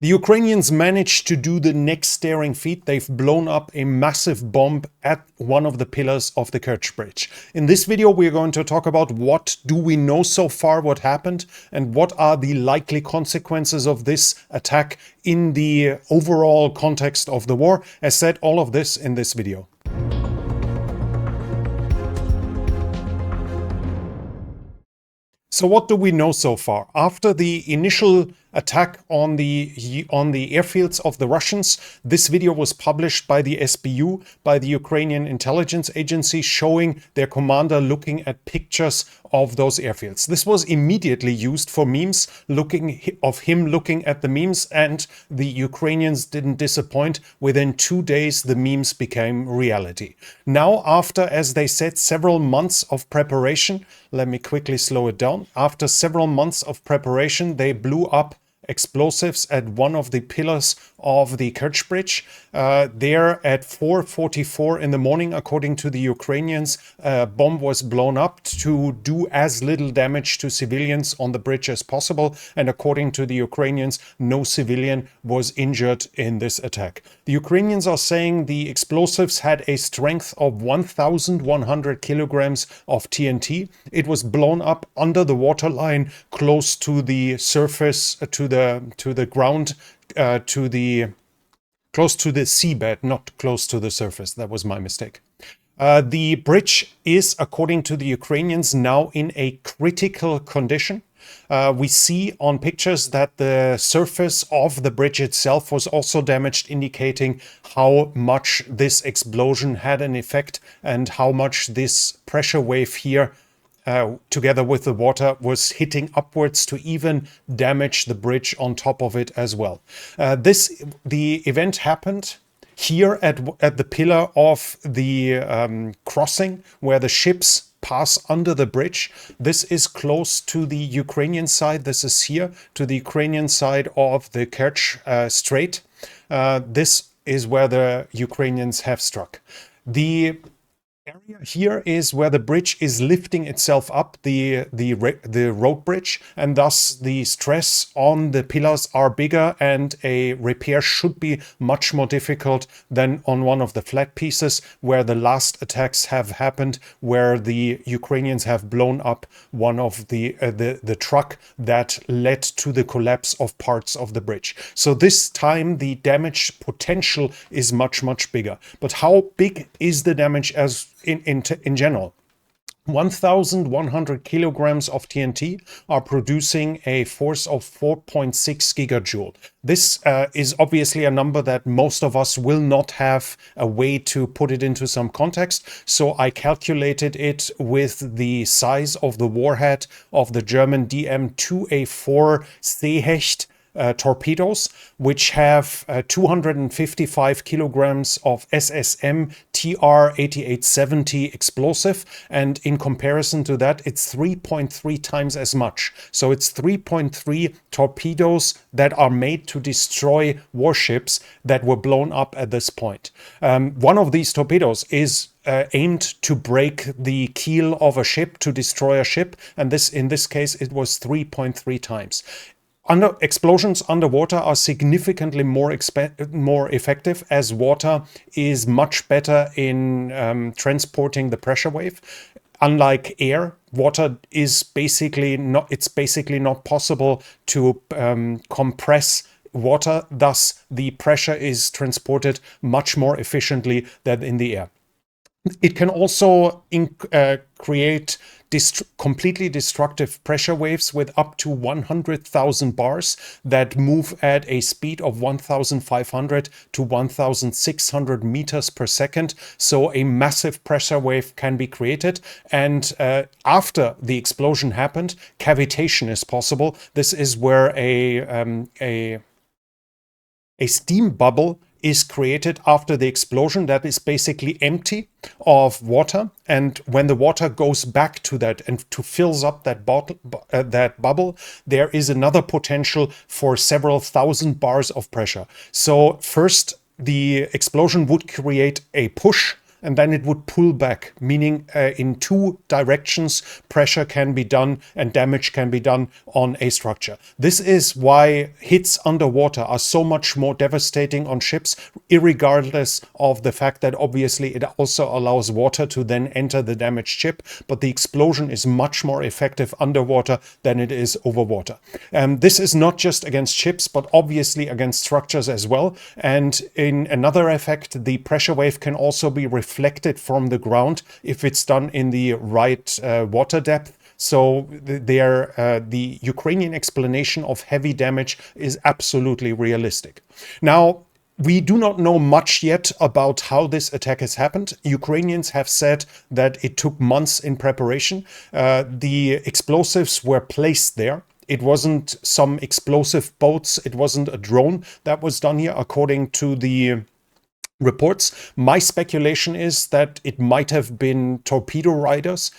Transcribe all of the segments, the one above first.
The Ukrainians managed to do the next daring feat. They've blown up a massive bomb at one of the pillars of the Kerch-Bridge. In this video, we're going to talk about what do we know so far, what happened, and what are the likely consequences of this attack in the overall context of the war. As said, all of this in this video. So what do we know so far? After the initial attack on the airfields of the Russians, this video was published by the SBU, by the Ukrainian intelligence agency, showing their commander looking at pictures of those airfields. This was immediately used for memes, of him looking at the memes, and the Ukrainians didn't disappoint. Within 2 days, the memes became reality. Now, after, as they said, several months of preparation, let me quickly slow it down. After several months of preparation, they blew up explosives at one of the pillars of the Kerch-Bridge. There at 4:44 in the morning, according to the Ukrainians, a bomb was blown up to do as little damage to civilians on the bridge as possible. And according to the Ukrainians, no civilian was injured in this attack. The Ukrainians are saying the explosives had a strength of 1,100 kilograms of TNT. It was blown up under the waterline, close to the surface, to the ground, close to the seabed, not close to the surface. That was my mistake. The bridge is, according to the Ukrainians, now in a critical condition. We see on pictures that the surface of the bridge itself was also damaged, indicating how much this explosion had an effect and how much this pressure wave here together with the water was hitting upwards to even damage the bridge on top of it as well. The event happened here at the pillar of the crossing where the ships pass under the bridge. This is close to the Ukrainian side. This is here to the Ukrainian side of the Kerch Strait. This is where the Ukrainians have struck. The area here is where the bridge is lifting itself up, the road bridge, and thus the stress on the pillars are bigger, and a repair should be much more difficult than on one of the flat pieces where the last attacks have happened, where the Ukrainians have blown up one of the truck that led to the collapse of parts of the bridge. So this time the damage potential is much bigger. But how big is the damage as in general? 1,100 kilograms of TNT are producing a force of 4.6 gigajoule. This is obviously a number that most of us will not have a way to put it into some context. So I calculated it with the size of the warhead of the German DM-2A4 Seehecht torpedoes, which have 255 kilograms of SSM TR-8870 explosive, and in comparison to that, it's 3.3 times as much. So it's 3.3 torpedoes that are made to destroy warships that were blown up at this point. One of these torpedoes is aimed to break the keel of a ship, to destroy a ship, and in this case, it was 3.3 times. Explosions underwater are significantly more effective, as water is much better in transporting the pressure wave. Unlike air, water is basically not possible to compress water. Thus, the pressure is transported much more efficiently than in the air. It can also create completely destructive pressure waves with up to 100,000 bars that move at a speed of 1,500 to 1,600 meters per second. So a massive pressure wave can be created. And after the explosion happened, cavitation is possible. This is where a steam bubble is created after the explosion that is basically empty of water, and when the water goes back to that and fills up that bubble, there is another potential for several thousand bars of pressure. So first, the explosion would create a push and then it would pull back, meaning in two directions pressure can be done and damage can be done on a structure. This is why hits underwater are so much more devastating on ships, irregardless of the fact that obviously it also allows water to then enter the damaged ship, but the explosion is much more effective underwater than it is over water. This is not just against ships, but obviously against structures as well. And in another effect, the pressure wave can also be reflected from the ground if it's done in the right water depth. So the Ukrainian explanation of heavy damage is absolutely realistic. Now, we do not know much yet about how this attack has happened. Ukrainians have said that it took months in preparation. The explosives were placed there. It wasn't some explosive boats. It wasn't a drone that was done here, according to the reports. My speculation is that it might have been torpedo riders,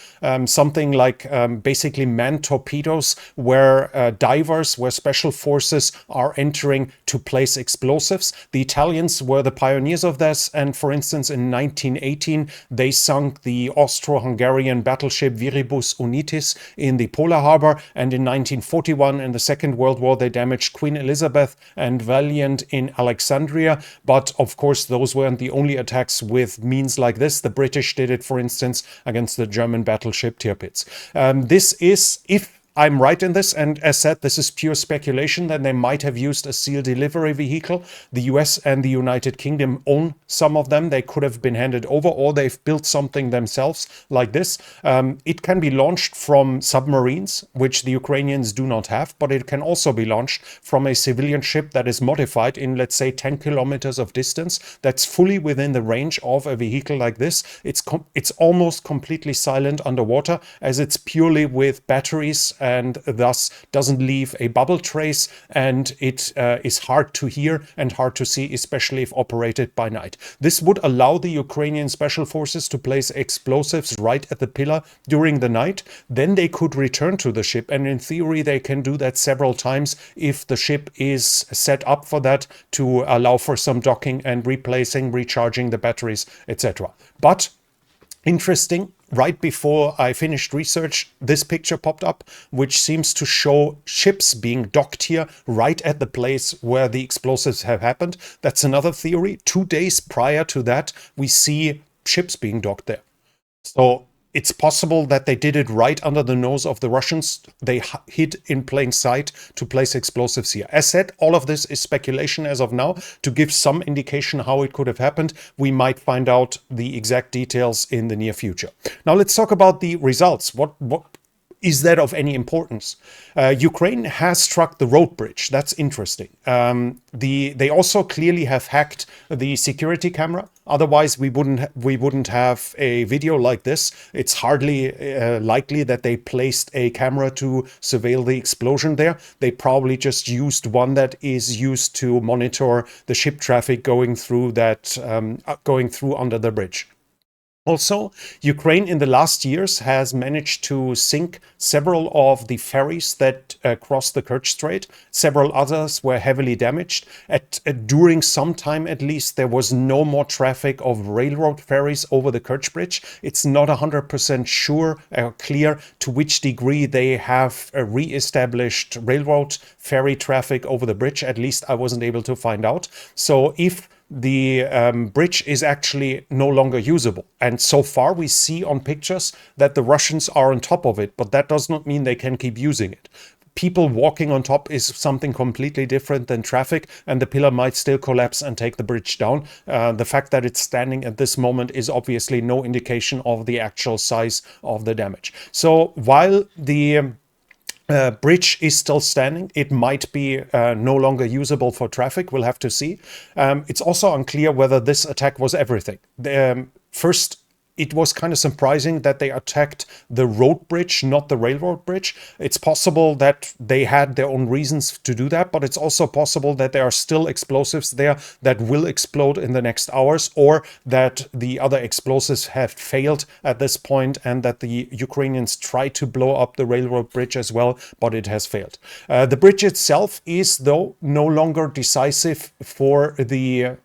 something like basically manned torpedoes where divers, where special forces are entering to place explosives. The Italians were the pioneers of this, and for instance in 1918 they sunk the Austro-Hungarian battleship Viribus Unitis in the Polar Harbor, and in 1941 in the Second World War they damaged Queen Elizabeth and Valiant in Alexandria. But of course those weren't the only attacks with means like this. The British did it, for instance, against the German battleship Tirpitz. This is, if I'm right in this, and as said, this is pure speculation, then they might have used a SEAL delivery vehicle. The US and the United Kingdom own some of them. They could have been handed over, or they've built something themselves like this. It can be launched from submarines, which the Ukrainians do not have, but it can also be launched from a civilian ship that is modified in, let's say, 10 kilometers of distance. That's fully within the range of a vehicle like this. It's almost completely silent underwater, as it's purely with batteries, and thus doesn't leave a bubble trace, and it is hard to hear and hard to see, especially if operated by night. This would allow the Ukrainian special forces to place explosives right at the pillar during the night. Then they could return to the ship, and in theory they can do that several times if the ship is set up for that, to allow for some docking and replacing, recharging the batteries, etc. But interesting, right before I finished research, this picture popped up, which seems to show ships being docked here right at the place where the explosives have happened. That's another theory. 2 days prior to that, we see ships being docked there. So it's possible that they did it right under the nose of the Russians. They hid in plain sight to place explosives here. As said, all of this is speculation as of now. To give some indication how it could have happened, we might find out the exact details in the near future. Now let's talk about the results. What is that of any importance? Ukraine has struck the road bridge. That's interesting. They also clearly have hacked the security camera. Otherwise, we wouldn't have a video like this. It's hardly likely that they placed a camera to surveil the explosion there. They probably just used one that is used to monitor the ship traffic going through under the bridge. Also, Ukraine in the last years has managed to sink several of the ferries that crossed the Kerch Strait. Several others were heavily damaged. During some time, at least, there was no more traffic of railroad ferries over the Kerch-Bridge. It's not 100% sure or clear to which degree they have re-established railroad ferry traffic over the bridge. At least I wasn't able to find out. So if the bridge is actually no longer usable. And so far we see on pictures that the Russians are on top of it, but that does not mean they can keep using it. People walking on top is something completely different than traffic, and the pillar might still collapse and take the bridge down. The fact that it's standing at this moment is obviously no indication of the actual size of the damage. So while the bridge is still standing, it might be no longer usable for traffic. We'll have to see. It's also unclear whether this attack was everything. First, it was kind of surprising that they attacked the road bridge, not the railroad bridge. It's possible that they had their own reasons to do that, but it's also possible that there are still explosives there that will explode in the next hours, or that the other explosives have failed at this point and that the Ukrainians tried to blow up the railroad bridge as well, but it has failed. The bridge itself is, though, no longer decisive for the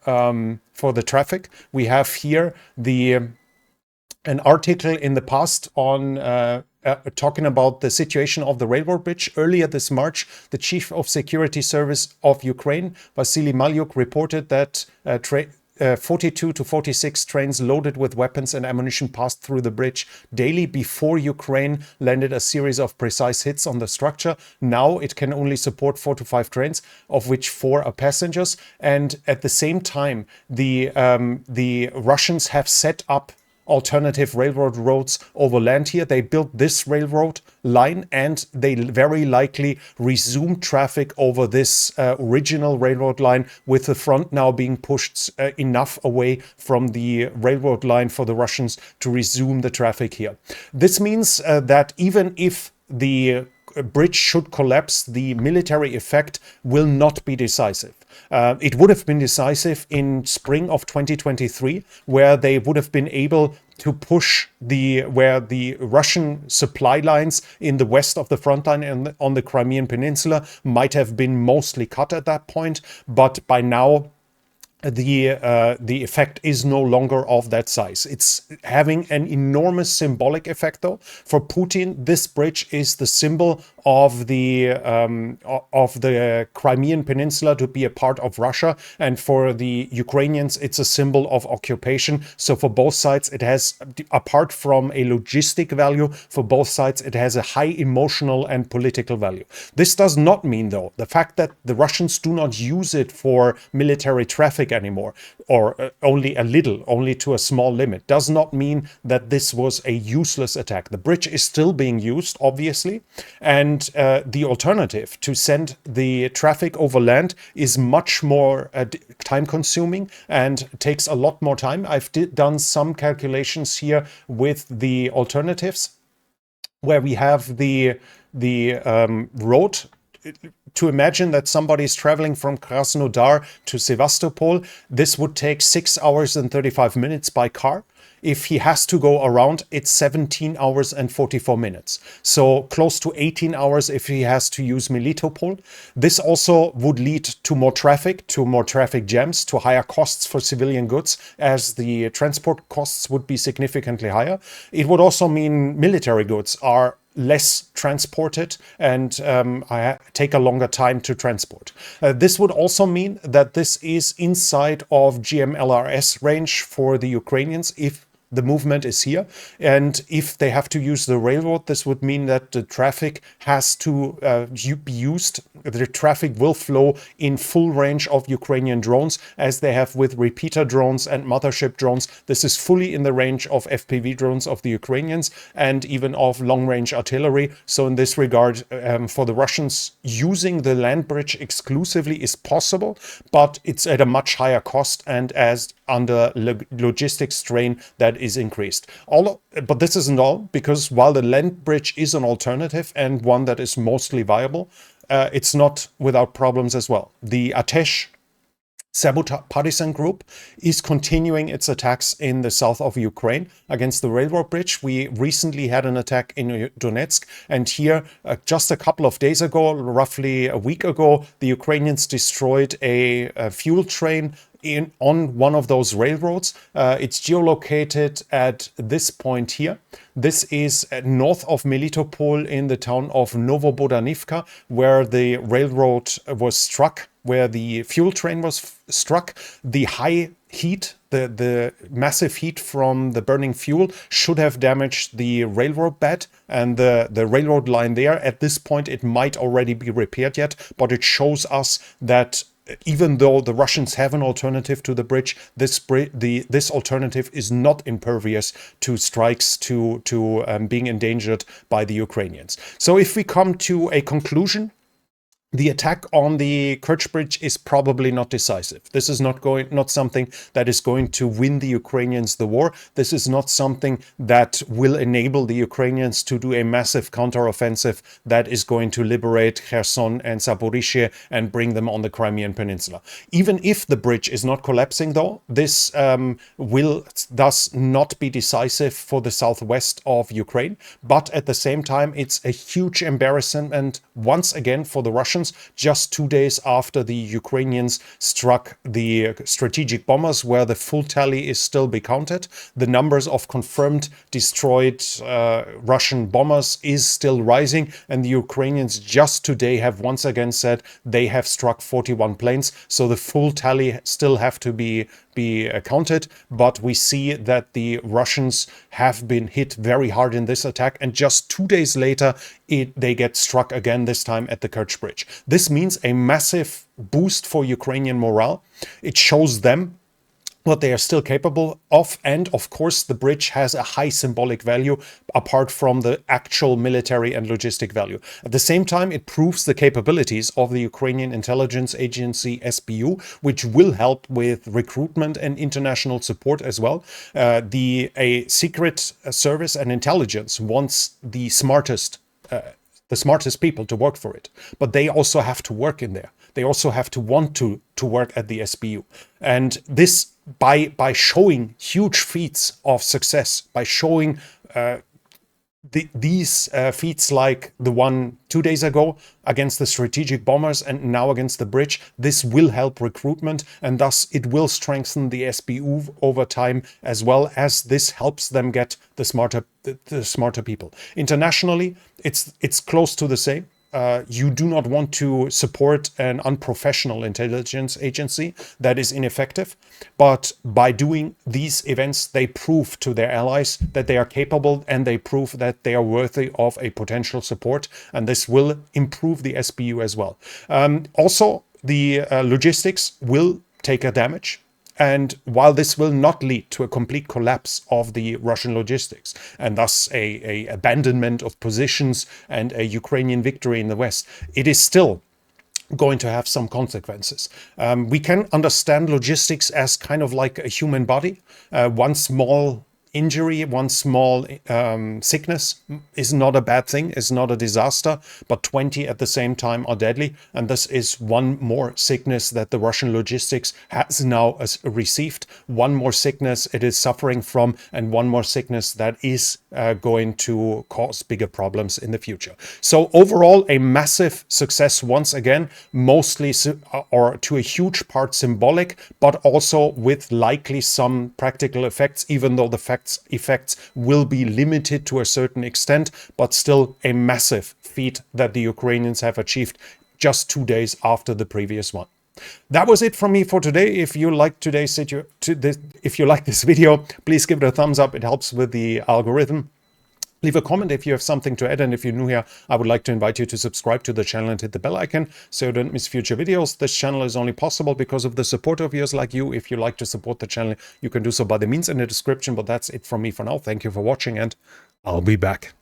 for the traffic. We have here an article in the past on talking about the situation of the railroad bridge. Earlier this March, the Chief of Security Service of Ukraine, Vasily Malyuk, reported that 42 to 46 trains loaded with weapons and ammunition passed through the bridge daily before Ukraine landed a series of precise hits on the structure. Now it can only support 4 to 5 trains, of which 4 are passengers. And at the same time, the Russians have set up alternative railroad roads over land here. They built this railroad line and they very likely resume traffic over this original railroad line, with the front now being pushed enough away from the railroad line for the Russians to resume the traffic here. This means that even if the bridge should collapse, the military effect will not be decisive. It would have been decisive in spring of 2023, where they would have been able to push where the Russian supply lines in the west of the front line and on the Crimean Peninsula might have been mostly cut at that point. But by now, the effect is no longer of that size. It's having an enormous symbolic effect, though. For Putin, this bridge is the symbol of the Crimean Peninsula to be a part of Russia, and for the Ukrainians, it's a symbol of occupation. So for both sides, it has, apart from a logistic value, for both sides, it has a high emotional and political value. This does not mean, though, the fact that the Russians do not use it for military traffic anymore, or only a little, only to a small limit, does not mean that this was a useless attack. The bridge is still being used, obviously, and the alternative to send the traffic over land is much more time consuming and takes a lot more time. I've done some calculations here with the alternatives, where we have the road. To imagine that somebody is traveling from Krasnodar to Sevastopol, this would take 6 hours and 35 minutes by car. If he has to go around, it's 17 hours and 44 minutes. So close to 18 hours if he has to use Melitopol. This also would lead to more traffic jams, to higher costs for civilian goods, as the transport costs would be significantly higher. It would also mean military goods are less transported and take a longer time to transport. This would also mean that this is inside of GMLRS range for the Ukrainians if the movement is here. And if they have to use the railroad, this would mean that the traffic has to be used. The traffic will flow in full range of Ukrainian drones, as they have with repeater drones and mothership drones. This is fully in the range of FPV drones of the Ukrainians and even of long-range artillery. So in this regard, for the Russians, using the land bridge exclusively is possible, but it's at a much higher cost and as under logistics strain that is increased. But this isn't all, because while the land bridge is an alternative and one that is mostly viable, it's not without problems as well. The Atesh partisan group is continuing its attacks in the south of Ukraine against the railroad bridge. We recently had an attack in Donetsk, and here just a couple of days ago, roughly a week ago, the Ukrainians destroyed a fuel train on one of those railroads. It's geolocated at this point here. This is north of Melitopol in the town of Novobodanivka, where the railroad was struck, where the fuel train was struck. The high heat, the massive heat from the burning fuel should have damaged the railroad bed and the railroad line there. At this point, it might already be repaired yet, but it shows us that even though the Russians have an alternative to the bridge, this alternative is not impervious to strikes, to being endangered by the Ukrainians. So if we come to a conclusion, the attack on the Kerch-Bridge is probably not decisive. This is not something that is going to win the Ukrainians the war. This is not something that will enable the Ukrainians to do a massive counteroffensive that is going to liberate Kherson and Zaporizhzhia and bring them on the Crimean Peninsula. Even if the bridge is not collapsing, though, this will thus not be decisive for the southwest of Ukraine. But at the same time, it's a huge embarrassment once again for the Russians, Russians just 2 days after the Ukrainians struck the strategic bombers, where the full tally is still be counted. The numbers of confirmed destroyed Russian bombers is still rising, and the Ukrainians just today have once again said they have struck 41 planes. So the full tally still have to be counted, but we see that the Russians have been hit very hard in this attack, and just 2 days later they get struck again, this time at the Kerch-Bridge. This means a massive boost for Ukrainian morale. It shows them what they are still capable of, and of course the bridge has a high symbolic value apart from the actual military and logistic value. At the same time, it proves the capabilities of the Ukrainian intelligence agency SBU, which will help with recruitment and international support as well. A secret service and intelligence wants the smartest people to work for it, but they also have to work in there. They also have to want to work at the SBU. And this, by showing huge feats of success, by showing these feats like the one 2 days ago against the strategic bombers and now against the bridge, this will help recruitment, and thus it will strengthen the SBU over time, as well as this helps them get the smarter people. Internationally, it's close to the same. You do not want to support an unprofessional intelligence agency that is ineffective. But by doing these events, they prove to their allies that they are capable, and they prove that they are worthy of a potential support. And this will improve the SBU as well. Also, the logistics will take a damage. And while this will not lead to a complete collapse of the Russian logistics, and thus a abandonment of positions and a Ukrainian victory in the West, it is still going to have some consequences. We can understand logistics as kind of like a human body. One small injury, one small sickness is not a bad thing, is not a disaster, but 20 at the same time are deadly. And this is one more sickness that the Russian logistics has now received, one more sickness it is suffering from, and one more sickness that is going to cause bigger problems in the future. So overall, a massive success once again, mostly or to a huge part symbolic, but also with likely some practical effects, even though the effects will be limited to a certain extent, but still a massive feat that the Ukrainians have achieved just 2 days after the previous one. That was it from me for today. If you like if you like this video, please give it a thumbs up. It helps with the algorithm. Leave a comment if you have something to add, and if you're new here, I would like to invite you to subscribe to the channel and hit the bell icon so you don't miss future videos. This channel is only possible because of the support of viewers like you. If you like to support the channel, you can do so by the means in the description, but that's it from me for now. Thank you for watching, and I'll be back.